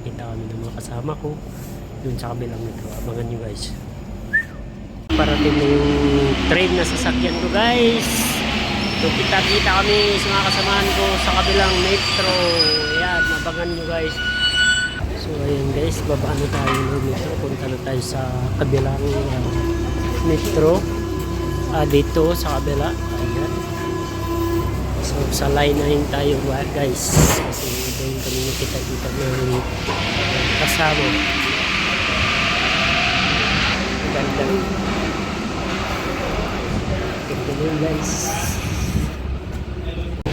magkita kami ng mga kasama ko dun sa kabilang metro. Abangan nyo guys. Parating na yung train na sasakyan ko guys. So kita-kita kami sa mga kasamahan ko sa kabilang metro. Ayan, abangan nyo guys. So ayun guys, babaan na tayo ng metro. Punta na tayo sa kabilang metro. Dito sa kabila. Ayan. So sa line na yun tayo guys. Kasi doon kami nakita-kita ng kasama. Ganda. Ganda yun guys.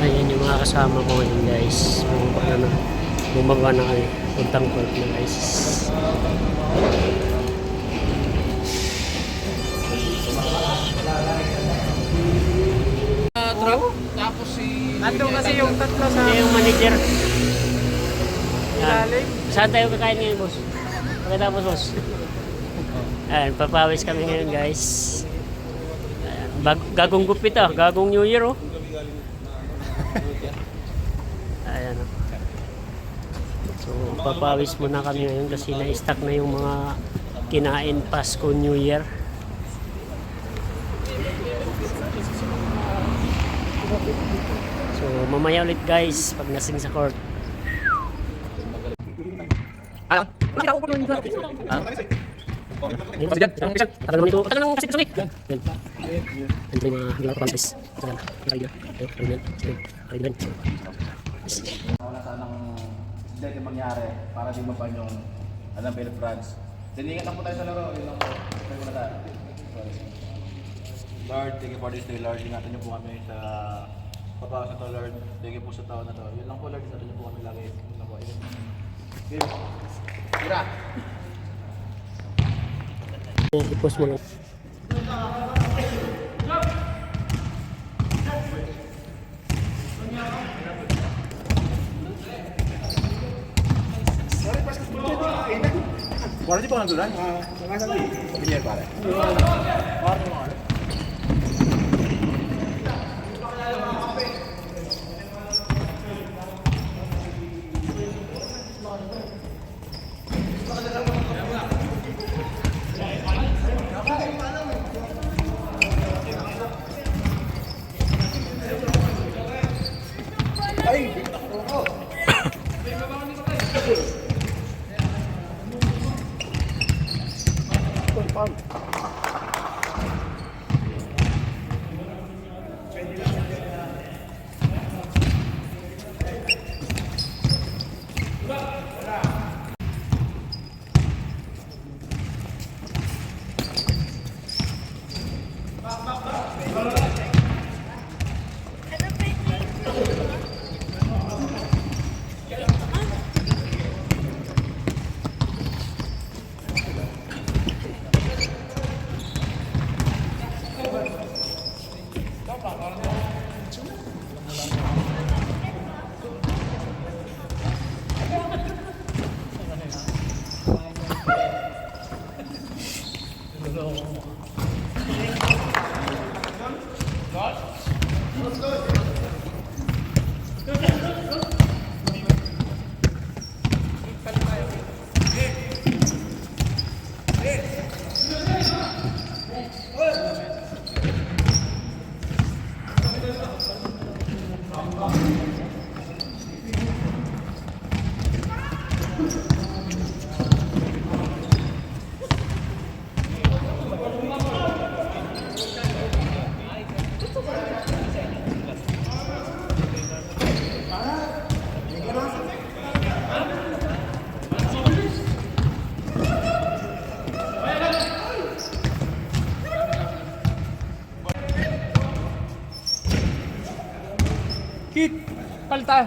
Ayan yung mga kasama ko ngayon guys. Bumaba na kami. Puntang court na guys. Tapos si... Nandun kasi yung tatlo sa... Ito yung manager. ilalim. Saan tayo kakain ngayon boss? Pagkatapos boss. Ayan, papawis kami ngayon guys. Ayan, gagong gupit gagong New Year oh. Ayan oh. So papawis muna kami ngayon kasi na-stack na yung mga kinain Pasko New Year. So mamaya ulit guys pag nasing sa court. Ano? Bakit ako po nung dito? Ayun kasi dyan, tagal naman ito, tagal naman kasi ito sakit. Ito yung mga hilang kapalpis. Tagal, nakalilan. Wala sanang hindi mangyari para di mapan yung alam Philip France. Diningat lang po tayo sa laro. Yun lang po. Tayo muna tayo. Lord, thank you for this day, Lord. Ingatan niyo po kami sa pagpapasok to, Lord. Thank you po sa taon na to. Yun lang po, Lord. Ingatan niyo po kami lagi. Yun lang po. Game. Tira! I-post mo lang. Wala di pa nga doon? Binyer pare. Kit! Palta!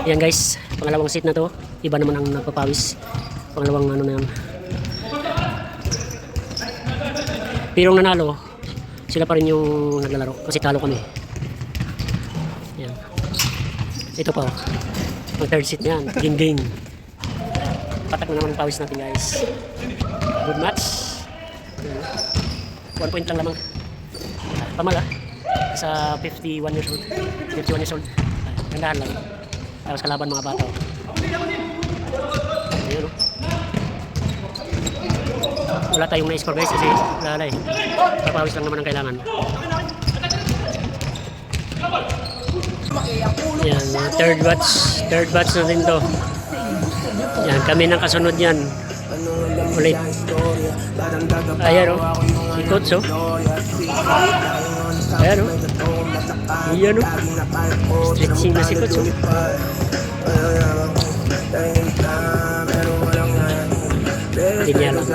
Ayan guys, pangalawang seat na to. Iba naman ang napapawis. Pangalawang ano na yan. Pero ang nanalo, sila pa rin yung naglalaro. Kasi talo kami. Ayan. Ito pa oh. Ang third seat na yan. Ding-ding. Patak na naman ang pawis natin guys. Good match. 1 point lang lamang. Pamala. Sa 51 years old. 51 years old. Gandahan lang. Tapos kalaban mga bata. Ayun, no? Wala tayong na-score guys kasi wala eh. Papawis lang naman ang kailangan. Yan, third batch na rin to. Yan, kami nang kasunod yan. Ulit. Ayan o. Si Coach o. Ayan o. Ayan o. Stretching na si Coach o. Linya lang.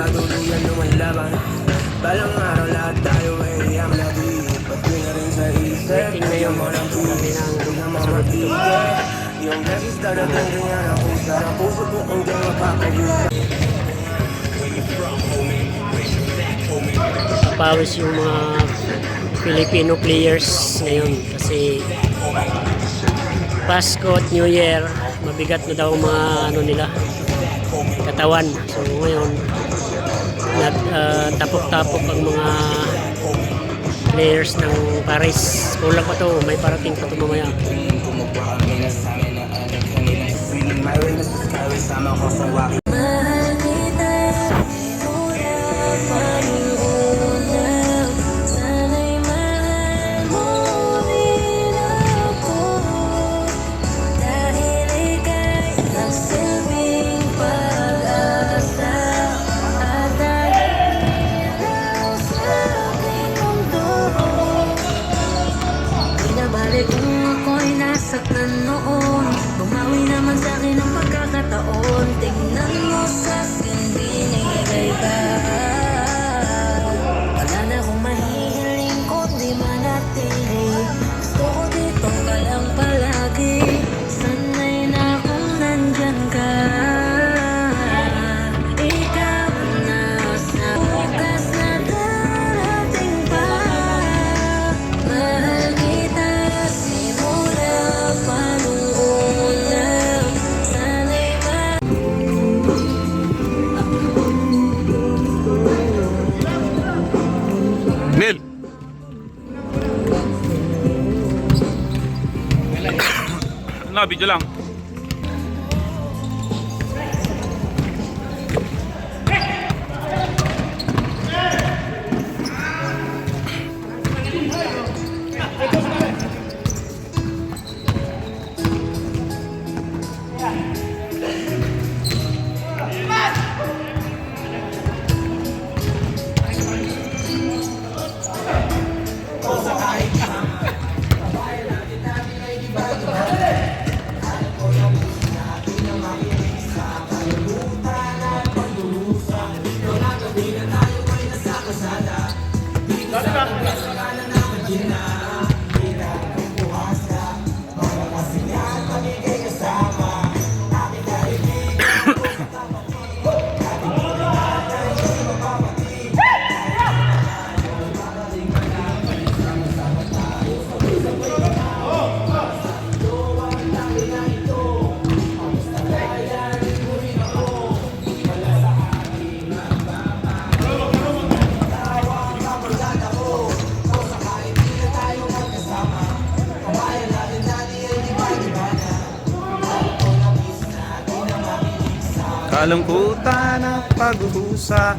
Stretching na yung kami nang kasunod dito. Pawis yung mga Filipino players ngayon kasi Pasko at New Year, mabigat na daw mga ano nila katawan. So ngayon tapok-tapok ang mga players ng Paris. Kulang pa to, may parating pa to mamaya. video lang. Kalungkutan ng paghuhusa.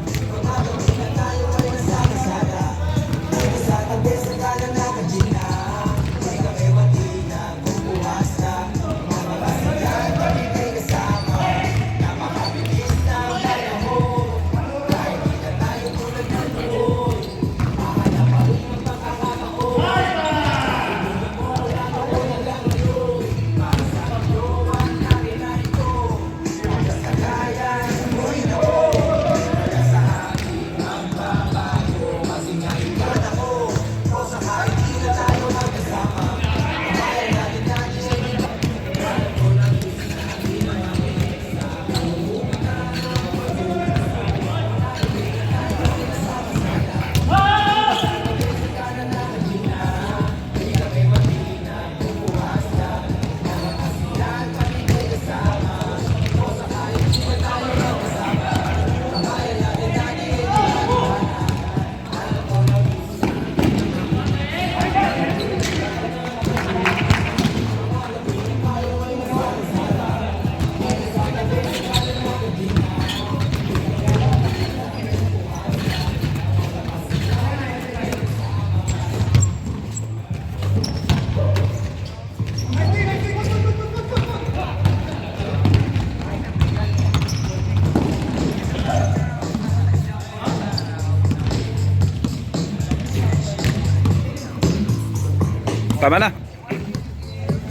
Tama na.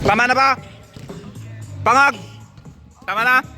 Tama na ba? Pangag. Tama na.